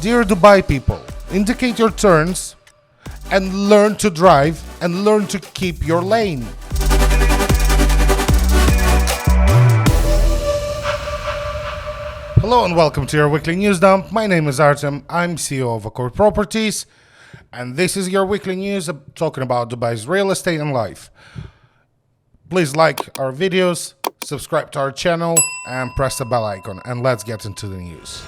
Dear Dubai people, indicate your turns and learn to drive and learn to keep your lane. Hello and welcome to your weekly news dump. My name is Artem, I'm CEO of Akord Properties, and this is your weekly news talking about Dubai's real estate and life. Please like our videos, subscribe to our channel, and press the bell icon, and let's get into the news.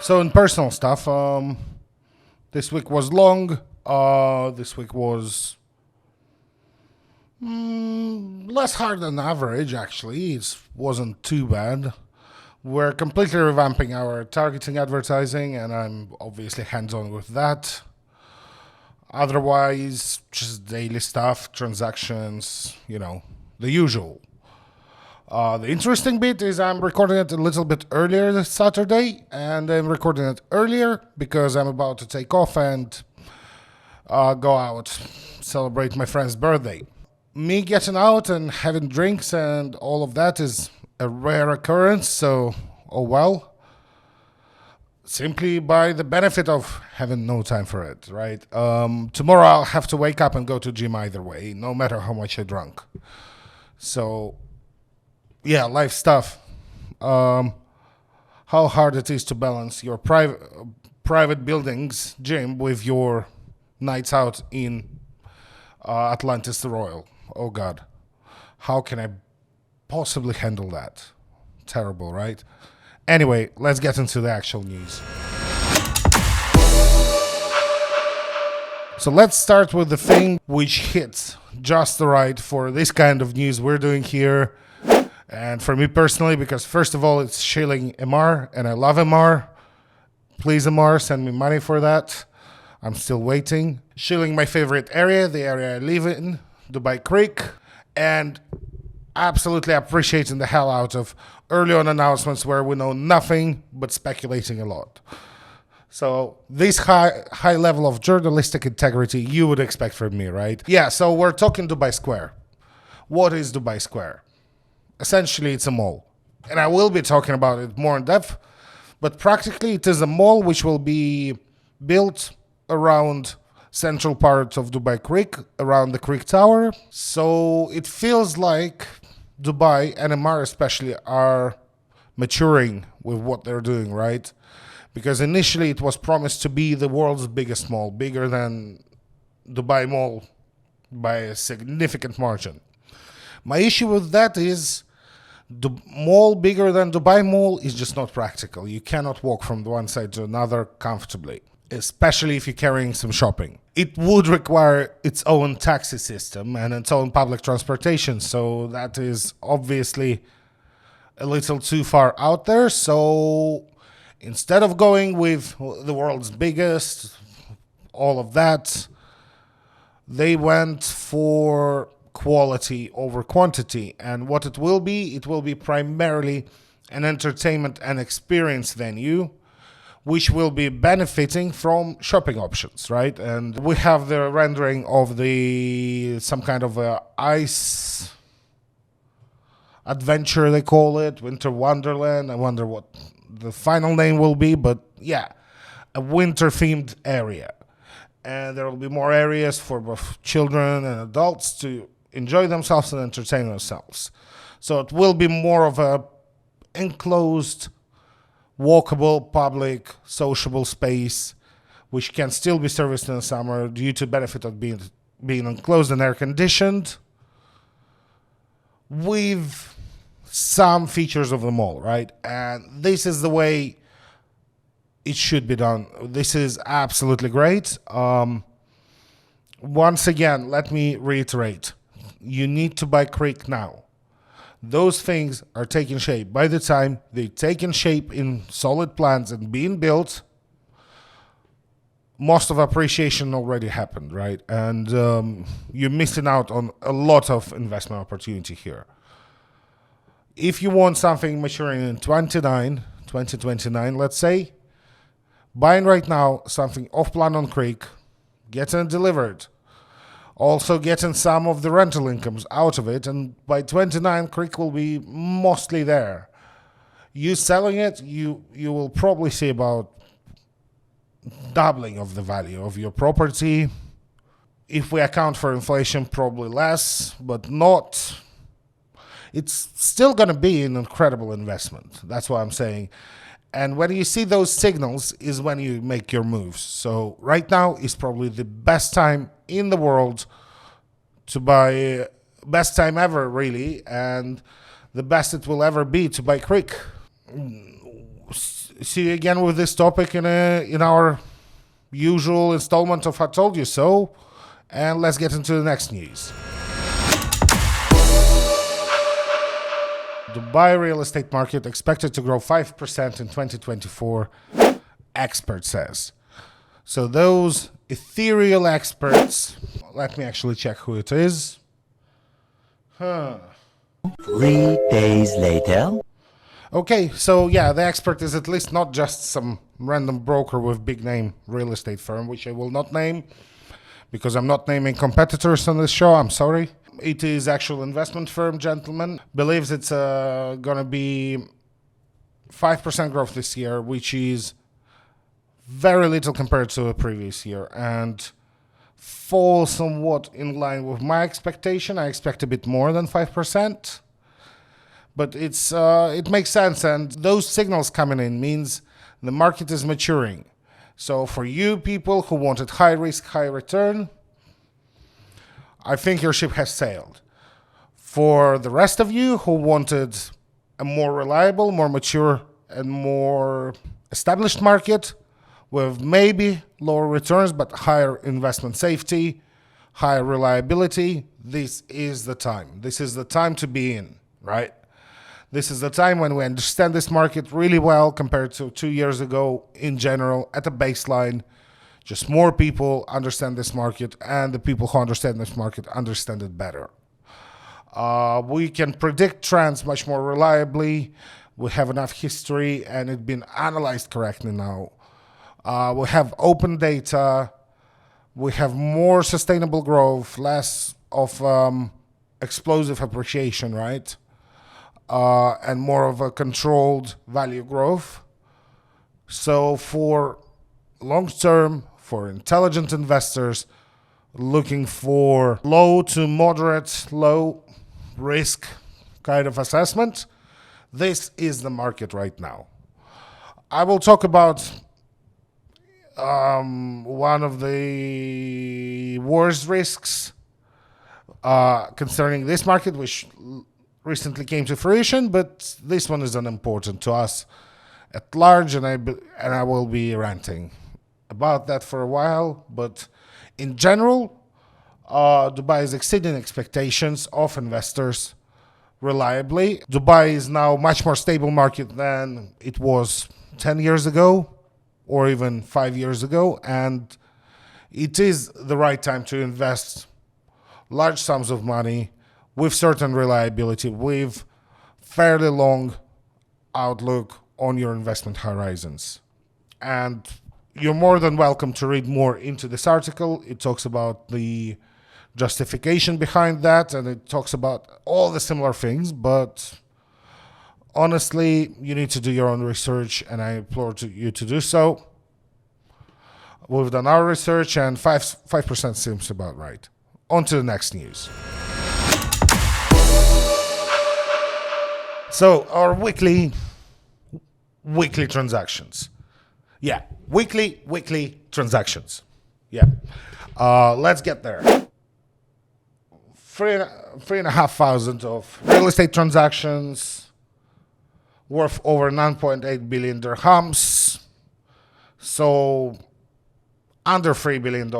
So in personal stuff, this week was long. This week was less hard than average, actually. It wasn't too bad. We're completely revamping our targeting advertising, and I'm obviously hands-on with that. Otherwise, just daily stuff, transactions, the usual. The interesting bit is I'm recording it a little bit earlier this Saturday, and I'm recording it earlier because I'm about to take off and go out, celebrate my friend's birthday. Me getting out and having drinks and all of that is a rare occurrence, so oh well. Simply by the benefit of having no time for it, right? Tomorrow I'll have to wake up and go to gym either way, no matter how much I drunk. So yeah, life stuff. How hard it is to balance your private buildings gym with your nights out in Atlantis the Royal. Oh God, how can I possibly handle that? Terrible, right? Anyway, let's get into the actual news. So let's start with the thing which hits just right for this kind of news we're doing here. And for me personally, because first of all, it's shilling MR, and I love MR. Please, MR, send me money for that. I'm still waiting. Shilling my favorite area, the area I live in, Dubai Creek, and absolutely appreciating the hell out of early on announcements where we know nothing but speculating a lot. So this high level of journalistic integrity you would expect from me, right? Yeah, so we're talking Dubai Square. What is Dubai Square? Essentially, it's a mall. And I will be talking about it more in depth, but practically it is a mall which will be built around central part of Dubai Creek, around the Creek Tower. So it feels like Dubai, and MR especially, are maturing with what they're doing, right? Because initially it was promised to be the world's biggest mall, bigger than Dubai Mall by a significant margin. My issue with that is the mall bigger than Dubai Mall is just not practical. You cannot walk from one side to another comfortably, especially if you're carrying some shopping. It would require its own taxi system and its own public transportation, so that is obviously a little too far out there. So instead of going with the world's biggest, all of that, they went for quality over quantity. And what it will be primarily an entertainment and experience venue, which will be benefiting from shopping options, right? And we have the rendering of some kind of ice adventure, they call it, Winter Wonderland. I wonder what the final name will be, but yeah, a winter-themed area. And there will be more areas for both children and adults to enjoy themselves and entertain themselves. So it will be more of a enclosed, walkable, public, sociable space, which can still be serviced in the summer due to benefit of being enclosed and air-conditioned, with some features of the mall, right? And this is the way it should be done. This is absolutely great. Once again, let me reiterate. You need to buy Creek now. Those things are taking shape. By the time they've taken shape in solid plans and being built, most of appreciation already happened, right? And you're missing out on a lot of investment opportunity here. If you want something maturing in 2029, let's say, buying right now something off-plan on Creek, getting it delivered, also getting some of the rental incomes out of it, and by 29, Creek will be mostly there. You selling it, you will probably see about doubling of the value of your property. If we account for inflation, probably less, but not. It's still going to be an incredible investment. That's what I'm saying. And when you see those signals is when you make your moves. So right now is probably the best time in the world to buy, best time ever, really, and the best it will ever be to buy quick. See you again with this topic in our usual installment of I Told You So, and let's get into the next news. Dubai real estate market expected to grow 5% in 2024, expert says. So those ethereal experts, let me actually check who it is. 3 days later. Okay, so yeah, the expert is at least not just some random broker with big name real estate firm, which I will not name because I'm not naming competitors on this show, I'm sorry. It is actual investment firm, gentlemen. Believes it's going to be 5% growth this year, which is very little compared to the previous year, and falls somewhat in line with my expectation. I expect a bit more than 5%, but it makes sense, and those signals coming in means the market is maturing. So for you people who wanted high risk, high return, I think your ship has sailed. For the rest of you who wanted a more reliable, more mature, and more established market with maybe lower returns but higher investment safety, higher reliability, this is the time. This is the time to be in, right? This is the time when we understand this market really well compared to 2 years ago in general at a baseline. Just more people understand this market, and the people who understand this market understand it better. We can predict trends much more reliably. We have enough history, and it's been analyzed correctly now. We have open data. We have more sustainable growth, less of explosive appreciation, right? And more of a controlled value growth. So for long-term, for intelligent investors looking for low to moderate, low risk kind of assessment, this is the market right now. I will talk about one of the worst risks concerning this market, which recently came to fruition, but this one is unimportant to us at large, and I will be ranting about that for a while. But in general, Dubai is exceeding expectations of investors reliably. Dubai is now a much more stable market than it was 10 years ago or even 5 years ago, and it is the right time to invest large sums of money with certain reliability, with fairly long outlook on your investment horizons. And you're more than welcome to read more into this article. It talks about the justification behind that, and it talks about all the similar things, but honestly, you need to do your own research, and I implore you to do so. We've done our research, and 5% seems about right. On to the next news. So our weekly transactions. Yeah, weekly transactions. Yeah. Let's get there. 3,500 of real estate transactions worth over 9.8 billion dirhams. So under $3 billion.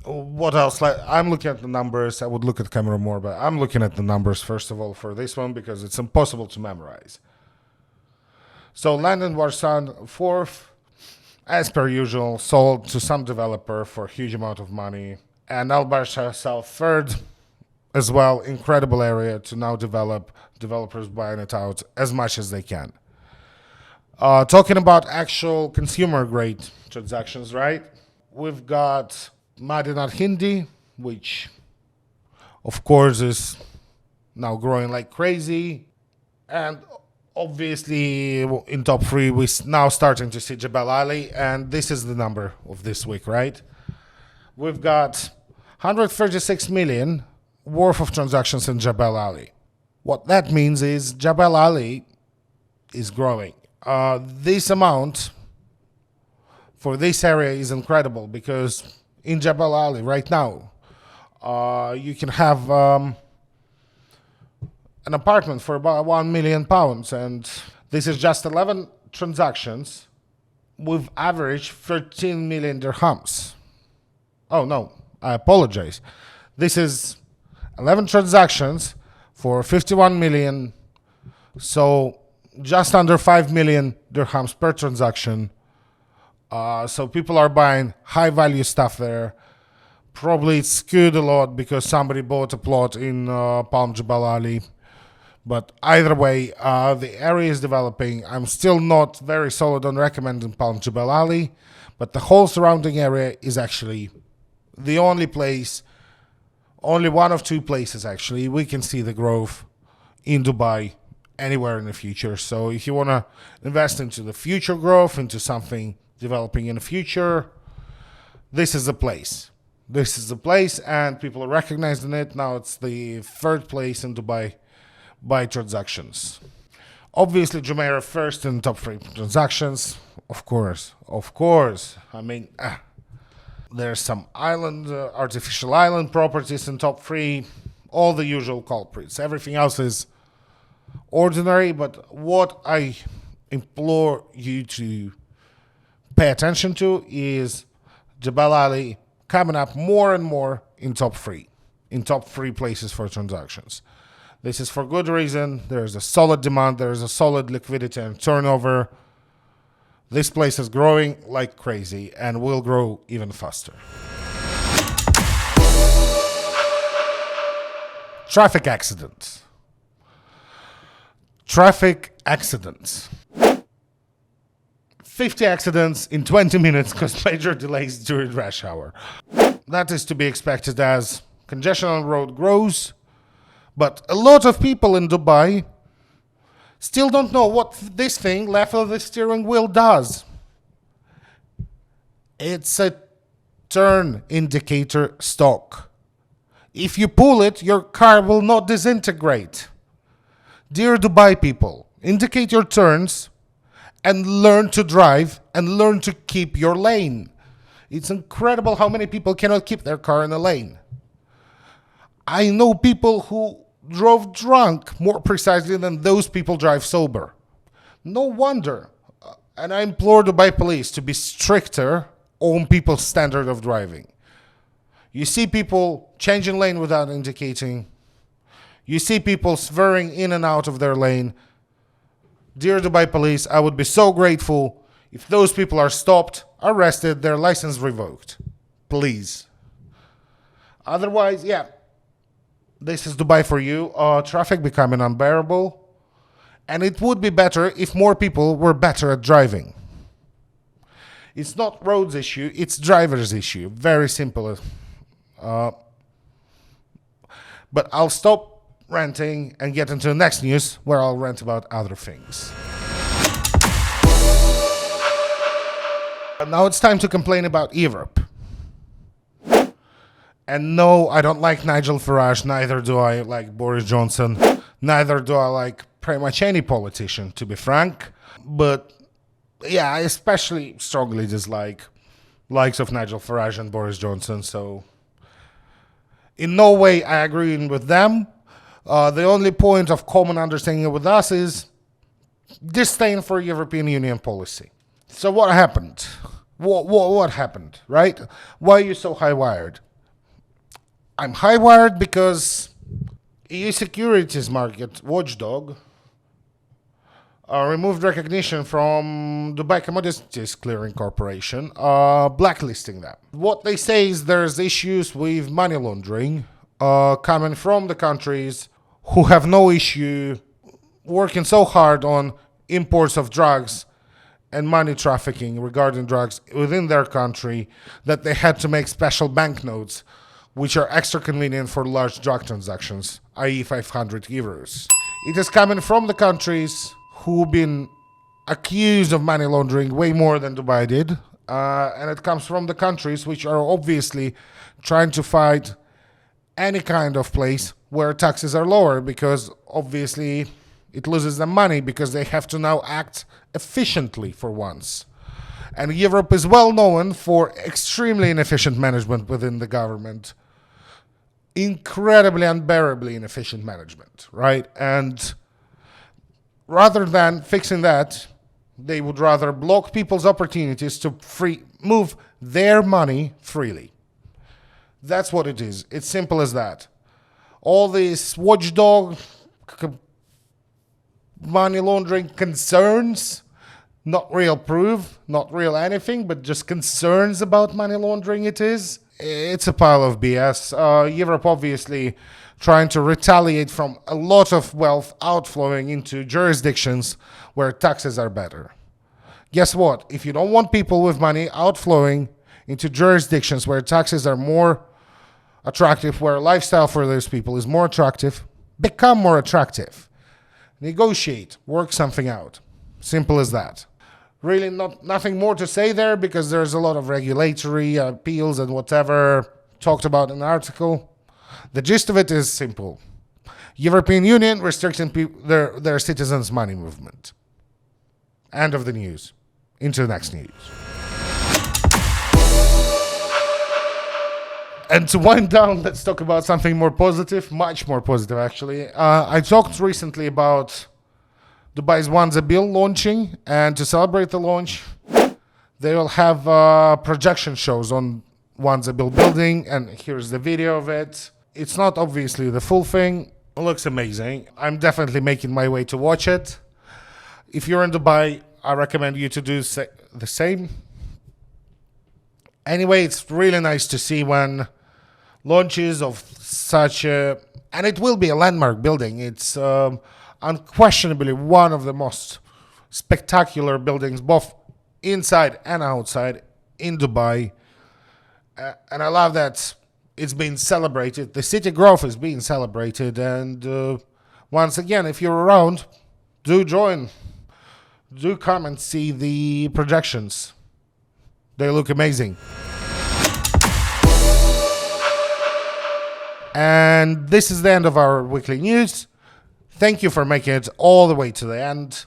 What else? I'm looking at the numbers. I would look at the camera more, but I'm looking at the numbers first of all for this one because it's impossible to memorize. So Land in Warsan, fourth, as per usual, sold to some developer for a huge amount of money. And Al Barsha South, third, as well, incredible area to now develop. Developers buying it out as much as they can. Talking about actual consumer-grade transactions, right? We've got Madinat Hindi, which, of course, is now growing like crazy. And Obviously, in top three, we're now starting to see Jebel Ali, and this is the number of this week, right? We've got 136 million worth of transactions in Jebel Ali. What that means is Jebel Ali is growing. This amount for this area is incredible because in Jebel Ali right now, you can have an apartment for about £1 million, and this is just 11 transactions with average 13 million dirhams. Oh no, I apologize. This is 11 transactions for 51 million, so just under 5 million dirhams per transaction. So people are buying high value stuff there. Probably it's skewed a lot because somebody bought a plot in Palm Jebel Ali. But either way, the area is developing. I'm still not very solid on recommending Palm Jebel Ali, but the whole surrounding area is actually the only place, only one of two places actually, we can see the growth in Dubai anywhere in the future. So if you want to invest into the future growth, into something developing in the future, this is the place. This is the place, and people are recognizing it. Now it's the third place in Dubai by transactions. Obviously, Jumeirah first in top three transactions. Of course. I mean, there's some artificial island properties in top three. All the usual culprits. Everything else is ordinary, but what I implore you to pay attention to is Jebel Ali coming up more and more in top three places for transactions. This is for good reason. There's a solid demand. There's a solid liquidity and turnover. This place is growing like crazy and will grow even faster. Traffic accidents. 50 accidents in 20 minutes because major delays during rush hour. That is to be expected as congestion on the road grows. But a lot of people in Dubai still don't know what this thing, left of the steering wheel, does. It's a turn indicator stalk. If you pull it, your car will not disintegrate. Dear Dubai people, indicate your turns and learn to drive and learn to keep your lane. It's incredible how many people cannot keep their car in a lane. I know people who drove drunk more precisely than those people drive sober. No wonder. And I implore Dubai police to be stricter on people's standard of driving. You see people changing lane without indicating. You see people swerving in and out of their lane. Dear Dubai police, I would be so grateful if those people are stopped, arrested, their license revoked. Please. Otherwise, this is Dubai for you. Traffic becoming unbearable. And it would be better if more people were better at driving. It's not roads issue, it's driver's issue. Very simple. But I'll stop ranting and get into the next news where I'll rant about other things. Now it's time to complain about Europe. And no, I don't like Nigel Farage, neither do I like Boris Johnson, neither do I like pretty much any politician, to be frank. But yeah, I especially strongly dislike likes of Nigel Farage and Boris Johnson, so in no way I agree with them. The only point of common understanding with us is disdain for European Union policy. So what happened? What happened, right? Why are you so high-wired? I'm high-wired because EU securities market watchdog removed recognition from Dubai Commodities Clearing Corporation, blacklisting them. What they say is there's issues with money laundering coming from the countries who have no issue working so hard on imports of drugs and money trafficking regarding drugs within their country that they had to make special banknotes which are extra convenient for large drug transactions, i.e. 500 euros. It is coming from the countries who've been accused of money laundering way more than Dubai did. And it comes from the countries which are obviously trying to fight any kind of place where taxes are lower, because obviously it loses them money because they have to now act efficiently for once. And Europe is well known for extremely inefficient management within the government. Incredibly, unbearably inefficient management, right? And rather than fixing that, they would rather block people's opportunities to move their money freely. That's what it is. It's simple as that. All these watchdog money laundering concerns, not real proof, not real anything, but just concerns about money laundering it's a pile of BS. Europe obviously trying to retaliate from a lot of wealth outflowing into jurisdictions where taxes are better. Guess what? If you don't want people with money outflowing into jurisdictions where taxes are more attractive, where lifestyle for those people is more attractive, become more attractive. Negotiate, work something out. Simple as that. Really nothing more to say there, because there's a lot of regulatory appeals and whatever talked about in the article. The gist of it is simple. European Union restricting their citizens' money movement. End of the news. Into the next news. And to wind down, let's talk about something more positive, much more positive actually. I talked recently about Dubai's Za'abeel launching, and to celebrate the launch, they will have projection shows on Za'abeel building, and here's the video of it. It's not obviously the full thing. It looks amazing. I'm definitely making my way to watch it. If you're in Dubai, I recommend you to do the same. Anyway, it's really nice to see when launches of such a, and it will be a landmark building. It's unquestionably one of the most spectacular buildings, both inside and outside in Dubai. And I love that it's being celebrated. The city growth is being celebrated. And once again, if you're around, do join. Do come and see the projections. They look amazing. And this is the end of our weekly news. Thank you for making it all the way to the end.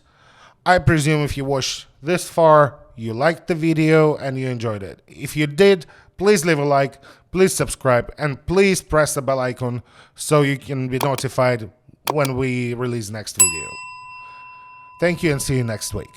I presume if you watched this far, you liked the video and you enjoyed it. If you did, please leave a like, please subscribe, and please press the bell icon so you can be notified when we release next video. Thank you and see you next week.